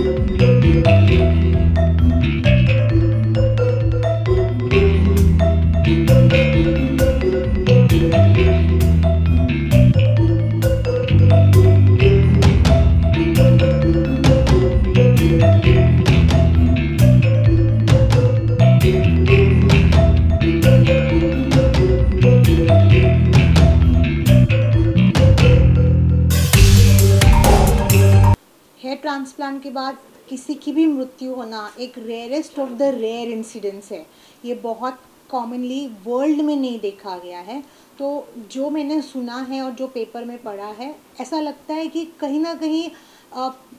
Hair transplant के बाद किसी की भी मृत्यु होना एक rarest of the rare incidents है। ये बहुत कॉमनली वर्ल्ड में नहीं देखा गया है। तो जो मैंने सुना है और जो पेपर में पढ़ा है, ऐसा लगता है कि कहीं ना कहीं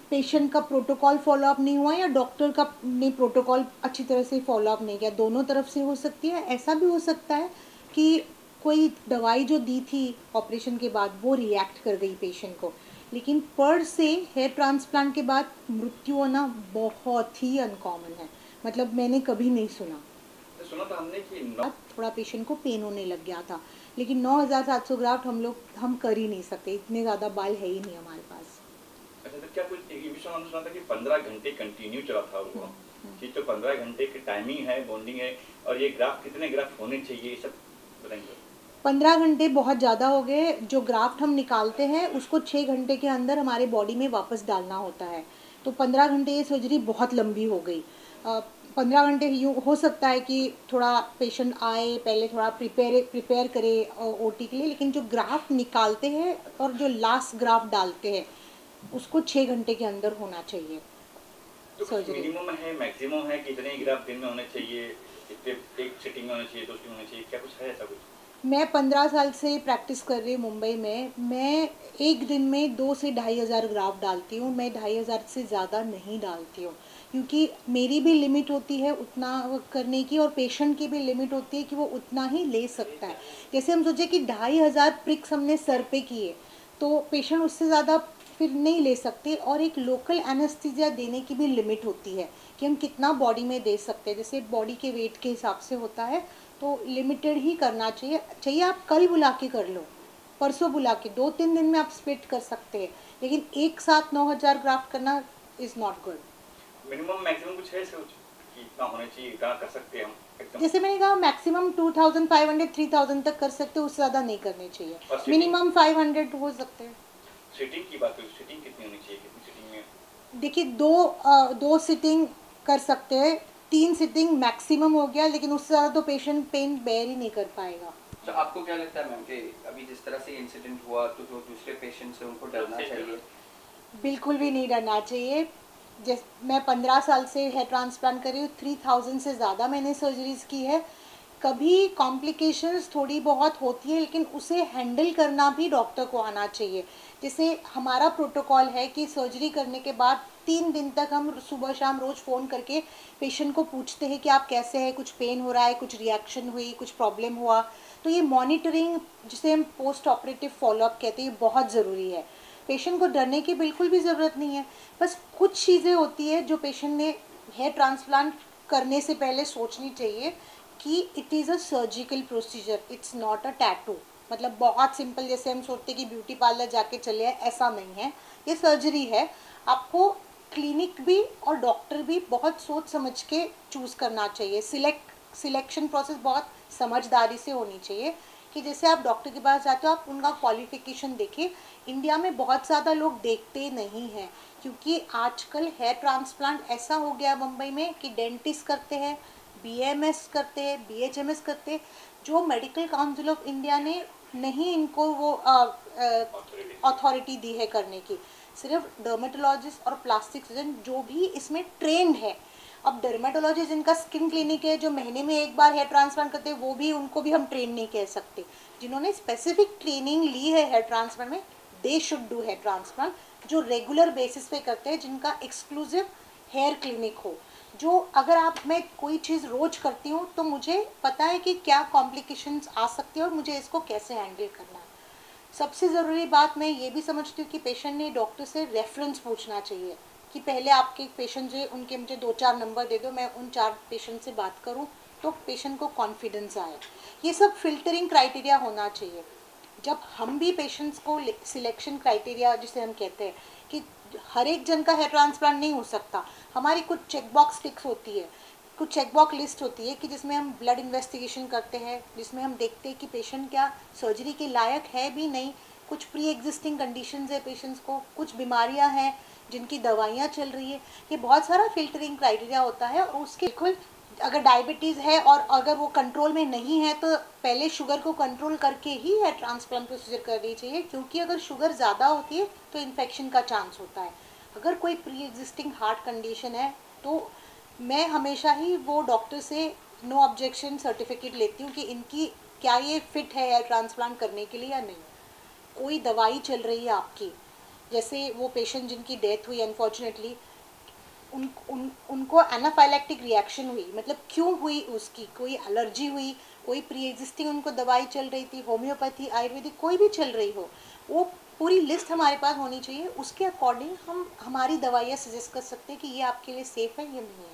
पेशेंट का प्रोटोकॉल फॉलोअप नहीं हुआ या डॉक्टर का ने प्रोटोकॉल अच्छी तरह से फॉलोअप नहीं किया। दोनों तरफ से हो सकती है। ऐसा भी हो सकता है कि कोई दवाई जो दी थी ऑपरेशन के बाद वो रिएक्ट कर गई पेशेंट को। लेकिन पर से हेयर ट्रांसप्लांट के बाद मृत्यु होना बहुत ही अनकॉमन है। मतलब मैंने कभी नहीं सुना। सुना था हमने कि थोड़ा पेशेंट को पेन होने लग गया था, लेकिन 9700 ग्राफ्ट हम कर ही नहीं सकते, इतने ज़्यादा बाल है ही नहीं हमारे पास। अच्छा, तो क्या कुछ ये भी सुना था कि 15 घंटे कंटिन्यू चला था वो कि तो 15 घंटे की टाइमिंग है, बॉन्डिंग है, और ये ग्राफ्ट कितने ग्राफ्ट होने चाहिए, ये सब बताएंगे। 15 घंटे बहुत ज़्यादा हो गए। जो ग्राफ्ट हम निकालते हैं उसको 6 घंटे के अंदर हमारे बॉडी में वापस डालना होता है। तो 15 घंटे ये सर्जरी बहुत लंबी हो गई। 15 घंटे यूँ हो सकता है कि थोड़ा पेशेंट आए, पहले थोड़ा प्रिपेयर करे ओटी के लिए, लेकिन जो ग्राफ्ट निकालते हैं और जो लास्ट ग्राफ्ट डालते हैं उसको 6 घंटे के अंदर होना चाहिए। तो मिनिमम है, मैक्सिमम है, कितने ग्राफ्ट दिन में होने चाहिए, कितने एक सिटिंग में होने चाहिए, 2 सिटिंग में होने चाहिए, क्या कुछ है ऐसा कुछ? मैं 15 साल से प्रैक्टिस कर रही हूँ मुंबई में। मैं एक दिन में 2 से 2,500 ग्राफ डालती हूँ। मैं 2,500 से ज़्यादा नहीं डालती हूँ, क्योंकि मेरी भी लिमिट होती है उतना करने की, और पेशेंट की भी लिमिट होती है कि वो उतना ही ले सकता है। जैसे हम सोचे कि 2,500 प्रिक्स हमने सर पे किए, तो पेशेंट उससे ज़्यादा फिर नहीं ले सकते। और एक लोकल एनेस्थीसिया देने की भी लिमिट होती है कि हम कितना बॉडी में दे सकते हैं। जैसे बॉडी के वेट के हिसाब से होता है, तो लिमिटेड ही करना चाहिए। आप कल बुला के कर लो, परसों बुला के, 2-3 दिन में आप स्प्लिट कर सकते हैं, लेकिन एक साथ 9,000 ग्राफ्ट करना is not good. Minimum maximum कुछ है सोच कि इतना होना चाहिए, इतना कर सकते हैं हम एकदम? जैसे मैंने कहा मैक्सिमम 2,500-3,000 तक कर सकते हैं, उससे ज़्यादा नहीं करने चाहिए। मिनिमम 500 हो सकते हैं। सिटिंग की बात करें, सिटिंग कितनी होनी चाहिए, कितनी सिटिंग में? देखिए, दो सिटिंग कर सकते हैं, 3 सिटिंग मैक्सिमम हो गया, लेकिन उससे ज़्यादा तो पेशेंट पेन बेयर ही नहीं कर पाएगा। तो आपको क्या लगता है मैम कि अभी जिस तरह से इंसिडेंट हुआ तो जो दूसरे पेशेंट्स हैं उनको डरना चाहिए? बिल्कुल भी नहीं डरना चाहिए। मैं 15 साल से हेयर ट्रांसप्लांट कर रही हूँ, 3,000 से ज़्यादा मैंने सर्जरीज़ की है। कभी कॉम्प्लिकेशंस थोड़ी बहुत होती है, लेकिन उसे हैंडल करना भी डॉक्टर को आना चाहिए। जैसे हमारा प्रोटोकॉल है कि सर्जरी करने के बाद 3 दिन तक हम सुबह शाम रोज़ फ़ोन करके पेशेंट को पूछते हैं कि आप कैसे हैं, कुछ पेन हो रहा है, कुछ रिएक्शन हुई, कुछ प्रॉब्लम हुआ। तो ये मॉनिटरिंग, जिसे हम पोस्ट ऑपरेटिव फॉलोअप कहते हैं, ये बहुत ज़रूरी है। पेशेंट को डरने की बिल्कुल भी ज़रूरत नहीं है। बस कुछ चीज़ें होती है जो पेशेंट ने हेयर ट्रांसप्लांट करने से पहले सोचनी चाहिए कि it is a surgical procedure, it's not a tattoo. मतलब बहुत सिंपल, जैसे हम सोचते कि ब्यूटी पार्लर जाके चले आए, ऐसा नहीं है। ये सर्जरी है। आपको क्लिनिक भी और डॉक्टर भी बहुत सोच समझ के चूज़ करना चाहिए। सिलेक्शन प्रोसेस बहुत समझदारी से होनी चाहिए कि जैसे आप डॉक्टर के पास जाते हो, आप उनका क्वालिफ़िकेशन देखिए। इंडिया में बहुत ज़्यादा लोग देखते नहीं हैं, क्योंकि आजकल हेयर ट्रांसप्लांट ऐसा हो गया मुंबई में कि डेंटिस्ट करते हैं, BAMS करते हैं, BHMS करते हैं। जो मेडिकल काउंसिल ऑफ इंडिया ने नहीं इनको वो अथॉरिटी दी है करने की, सिर्फ डर्मेटोलॉजिस्ट और प्लास्टिक सर्जन जो भी इसमें ट्रेंड है। अब डर्मेटोलॉजिस्ट जिनका स्किन क्लिनिक है, जो महीने में एक बार हेयर ट्रांसप्लांट करते हैं, वो भी, उनको भी हम ट्रेन नहीं कह सकते। जिन्होंने स्पेसिफिक ट्रेनिंग ली है हेयर ट्रांसप्लांट में, they should do here transplant. जो रेगुलर बेसिस पे करते हैं, जिनका एक्सक्लूसिव हेयर क्लिनिक हो, जो अगर मैं कोई चीज़ रोज करती हूँ तो मुझे पता है कि क्या कॉम्प्लिकेशंस आ सकती है और मुझे इसको कैसे हैंडल करना है। सबसे ज़रूरी बात मैं ये भी समझती हूँ कि पेशेंट ने डॉक्टर से रेफरेंस पूछना चाहिए कि पहले आपके पेशेंट जो उनके मुझे 2-4 नंबर दे दो, मैं उन 4 पेशेंट से बात करूँ, तो पेशेंट को कॉन्फिडेंस आए। ये सब फिल्टरिंग क्राइटेरिया होना चाहिए। जब हम भी पेशेंट्स को सिलेक्शन क्राइटेरिया जिसे हम कहते हैं, कि हर एक जन का हेयर ट्रांसप्लांट नहीं हो सकता। हमारी कुछ चेकबॉक्स टिक्स होती है, कुछ चेकबॉक्स लिस्ट होती है कि जिसमें हम ब्लड इन्वेस्टिगेशन करते हैं, जिसमें हम देखते हैं कि पेशेंट क्या सर्जरी के लायक है भी नहीं, कुछ प्री एग्जिस्टिंग कंडीशंस है पेशेंट्स को, कुछ बीमारियां हैं जिनकी दवाइयां चल रही है। ये बहुत सारा फिल्टरिंग क्राइटेरिया होता है और उसके बिल्कुल अगर डायबिटीज़ है और अगर वो कंट्रोल में नहीं है तो पहले शुगर को कंट्रोल करके ही हेयर ट्रांसप्लांट प्रोसीजर करनी चाहिए, क्योंकि अगर शुगर ज़्यादा होती है तो इन्फेक्शन का चांस होता है। अगर कोई प्री एग्जिस्टिंग हार्ट कंडीशन है तो मैं हमेशा ही वो डॉक्टर से नो ऑब्जेक्शन सर्टिफिकेट लेती हूँ कि इनकी क्या ये फिट है हेयर ट्रांसप्लांट करने के लिए या नहीं। कोई दवाई चल रही है आपकी, जैसे वो पेशेंट जिनकी डेथ हुई अनफॉर्चुनेटली, उनको एनाफाइलैक्टिक रिएक्शन हुई, मतलब क्यों हुई, उसकी कोई एलर्जी हुई, कोई प्री एग्जिस्टिंग उनको दवाई चल रही थी, होम्योपैथी आयुर्वेदिक कोई भी चल रही हो, वो पूरी लिस्ट हमारे पास होनी चाहिए। उसके अकॉर्डिंग हम हमारी दवाइयाँ सजेस्ट कर सकते हैं कि ये आपके लिए सेफ़ है, ये नहीं है।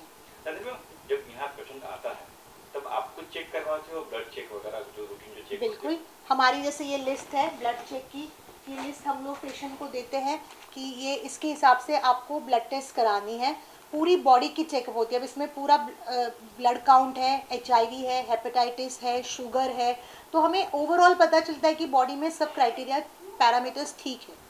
जब यहाँ पेशेंट आता है तब आपको चेक करवाते हो ब्लड चेक वगैरह जो रूटीन जो चेक? बिल्कुल, हमारी जैसे ये लिस्ट है ब्लड चेक की, ये लिस्ट हम लोग पेशेंट को देते हैं कि ये इसके हिसाब से आपको ब्लड टेस्ट करानी है। पूरी बॉडी की चेकअप होती है। अब इसमें पूरा ब्लड काउंट है, HIV है, हेपेटाइटिस है, शुगर है, तो हमें ओवरऑल पता चलता है कि बॉडी में सब क्राइटेरिया पैरामीटर्स ठीक है।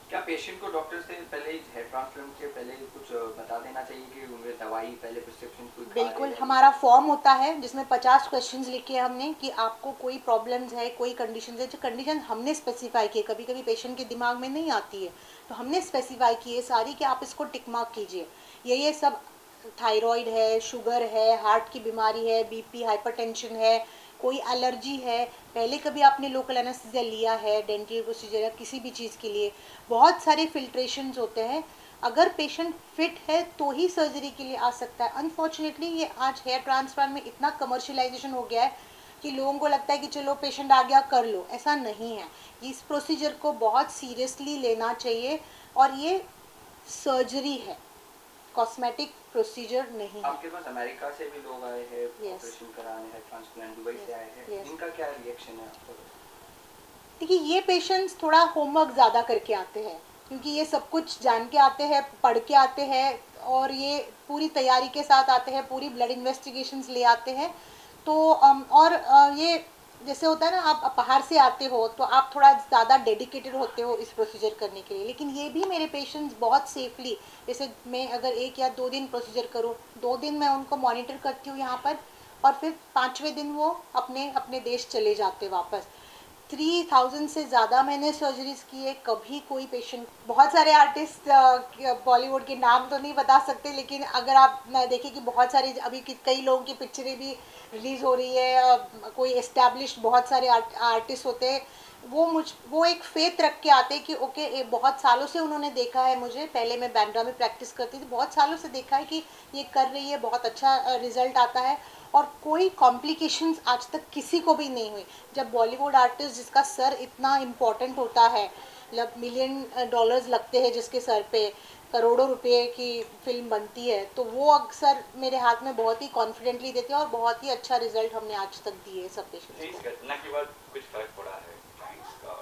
क्या पेशेंट को डॉक्टर से पहले हेयर ट्रांसप्लांट के पहले कुछ बता देना चाहिए कि उन्हें दवाई पहले प्रिस्क्रिप्शन कोई? बिल्कुल, हमारा फॉर्म होता है जिसमें 50 क्वेश्चंस लिखे हमने कि आपको कोई प्रॉब्लम्स है, कोई कंडीशंस है, जो कंडीशन हमने स्पेसिफाई की है, कभी कभी पेशेंट के दिमाग में नहीं आती है, तो हमने स्पेसिफाई की है सारी कि आप इसको टिक मार्क कीजिए। ये सब थायराइड है, शुगर है, हार्ट की बीमारी है, BP हाइपरटेंशन है, कोई एलर्जी है, पहले कभी आपने लोकल एनेस्थीसिया लिया है, डेंटल प्रोसीजर या किसी भी चीज़ के लिए, बहुत सारे फिल्ट्रेशंस होते हैं। अगर पेशेंट फिट है तो ही सर्जरी के लिए आ सकता है। अनफॉर्चुनेटली ये आज हेयर ट्रांसप्लांट में इतना कमर्शियलाइजेशन हो गया है कि लोगों को लगता है कि चलो पेशेंट आ गया कर लो, ऐसा नहीं है। इस प्रोसीजर को बहुत सीरियसली लेना चाहिए और ये सर्जरी है, कॉस्मेटिक प्रोसीजर नहीं है। आपके पास अमेरिका से भी लोग आए हैं ऑपरेशन कराने, हेयर ट्रांसप्लांट दुबई से आए हैं, इनका क्या रिएक्शन है आपको? देखिए, ये पेशेंट्स थोड़ा होमवर्क ज़्यादा करके आते हैं, क्योंकि ये सब कुछ जान के आते हैं, पढ़ के आते हैं और ये पूरी तैयारी के साथ आते हैं, पूरी ब्लड इन्वेस्टिगेशंस ले आते हैं। तो ये जैसे होता है ना, आप बाहर से आते हो तो आप थोड़ा ज़्यादा डेडिकेटेड होते हो इस प्रोसीजर करने के लिए, लेकिन ये भी मेरे पेशेंट्स बहुत सेफली, जैसे मैं अगर 1 या 2 दिन प्रोसीजर करूँ, 2 दिन मैं उनको मॉनिटर करती हूँ यहाँ पर और फिर 5वें दिन वो अपने अपने देश चले जाते वापस। 3000 से ज़्यादा मैंने सर्जरीज की है। कभी कोई पेशेंट, बहुत सारे आर्टिस्ट बॉलीवुड के नाम तो नहीं बता सकते, लेकिन अगर आप देखें कि बहुत सारे अभी कई लोगों की पिक्चरें भी रिलीज़ हो रही है, कोई एस्टैब्लिश्ड बहुत सारे आर्टिस्ट होते हैं, वो एक फेथ रख के आते हैं कि ओके, बहुत सालों से उन्होंने देखा है मुझे, पहले मैं बैंड्रा में प्रैक्टिस करती थी, बहुत सालों से देखा है कि ये कर रही है, बहुत अच्छा रिजल्ट आता है और कोई कॉम्प्लिकेशंस आज तक किसी को भी नहीं हुई। जब बॉलीवुड आर्टिस्ट जिसका सर इतना इम्पोर्टेंट होता है, मतलब $1,000,000 लगते हैं जिसके सर पे, करोड़ों रुपए की फिल्म बनती है, तो वो अक्सर मेरे हाथ में बहुत ही कॉन्फिडेंटली देते हैं और बहुत ही अच्छा रिजल्ट हमने आज तक दिए सब पेशेंट्स को। इस घटना के बाद कुछ फर्क पड़ा है क्लाइंट्स का?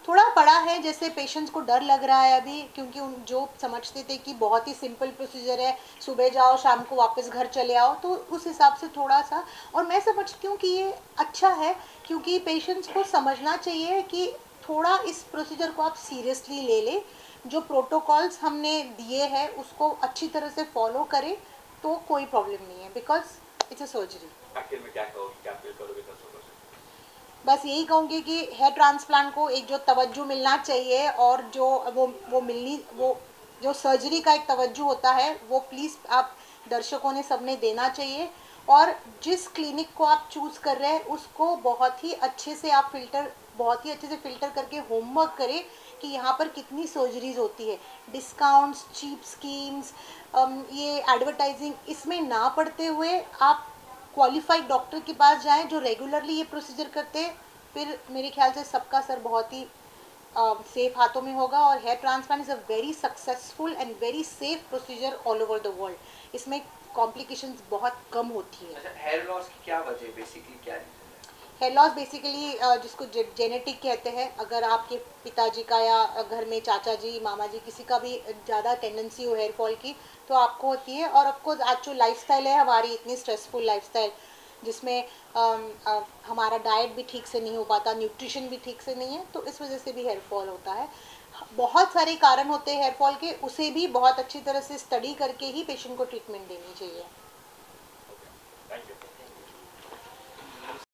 थोड़ा पड़ा है, जैसे पेशेंट्स को डर लग रहा है अभी, क्योंकि उन जो समझते थे कि बहुत ही सिंपल प्रोसीजर है, सुबह जाओ शाम को वापस घर चले आओ, तो उस हिसाब से थोड़ा सा, और मैं समझती हूँ कि ये अच्छा है, क्योंकि पेशेंट्स को समझना चाहिए कि थोड़ा इस प्रोसीजर को आप सीरियसली ले लें, जो प्रोटोकॉल्स हमने दिए हैं उसको अच्छी तरह से फॉलो करें तो कोई प्रॉब्लम नहीं है, बिकॉज इट्स अ सर्जरी। आखिर में क्या कहोगे, क्या फील करोगे दर्शकों से? बस यही कहूँगी कि हेयर ट्रांसप्लांट को एक जो तवज्जो मिलना चाहिए और जो वो जो सर्जरी का एक तवज्जो होता है वो प्लीज़ आप दर्शकों ने सबने देना चाहिए। और जिस क्लिनिक को आप चूज़ कर रहे हैं उसको बहुत ही अच्छे से फिल्टर करके होमवर्क करें कि यहाँ पर कितनी सर्जरीज होती है। डिस्काउंट्स, चीप स्कीम्स, ये एडवर्टाइजिंग, इसमें ना पड़ते हुए आप क्वालिफाइड डॉक्टर के पास जाएं जो रेगुलरली ये प्रोसीजर करते हैं, फिर मेरे ख्याल से सबका सर बहुत ही सेफ हाथों में होगा। और hair transplant is a very successful and very safe procedure all over the world. इसमें कॉम्प्लिकेशंस बहुत कम होती है। अच्छा, हेयर लॉस की क्या वजह, बेसिकली क्या है? हेयर लॉस बेसिकली जिसको जेनेटिक कहते हैं, अगर आपके पिताजी का या घर में चाचा जी मामा जी किसी का भी ज़्यादा टेंडेंसी हो हेयर फॉल की तो आपको होती है। और आपको आज जो लाइफस्टाइल है हमारी, इतनी स्ट्रेसफुल लाइफस्टाइल जिसमें हमारा डाइट भी ठीक से नहीं हो पाता, न्यूट्रिशन भी ठीक से नहीं है, तो इस वजह से भी हेयर फॉल होता है। बहुत सारे कारण होते हैं हेयर फॉल के, उसे भी बहुत अच्छी तरह से स्टडी करके ही पेशेंट को ट्रीटमेंट देनी चाहिए। Thank you.